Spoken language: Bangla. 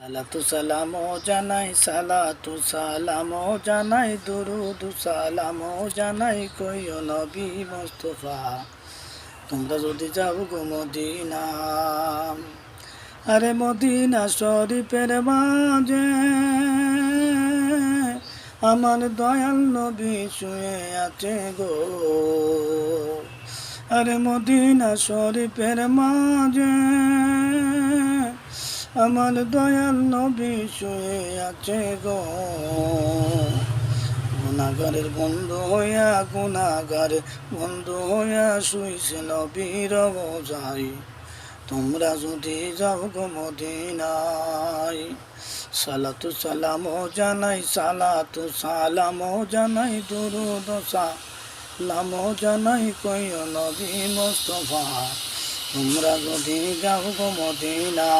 সালাতু সালামও জানাই, সালাতু সালামও জানাই, দুরুদ সালামও জানাই, কইও নবী মুস্তাফা তোমরা যদি যাও গো মদিনা। আরে মদিনা শরীফের মাঝে আমার দয়াল নবী শুয়ে আছে গো। আরে মদিনা শরীফের মাঝে আমার দয়াল নবী শুয়ে আছে গো। গুনাহগারের বন্ধু হইয়া, গুনাহগারের বন্ধু হইয়া শুইছে নবীর রওজায়, তোমরা যদি যাও গো মদিনায়। সালাতু সালামও জানাই, সালাতু সালামও জানাই, দুরুদ সালামও জানাই, কইও নবী মুস্তাফা তোমরা যদি যাও গো মদিনা।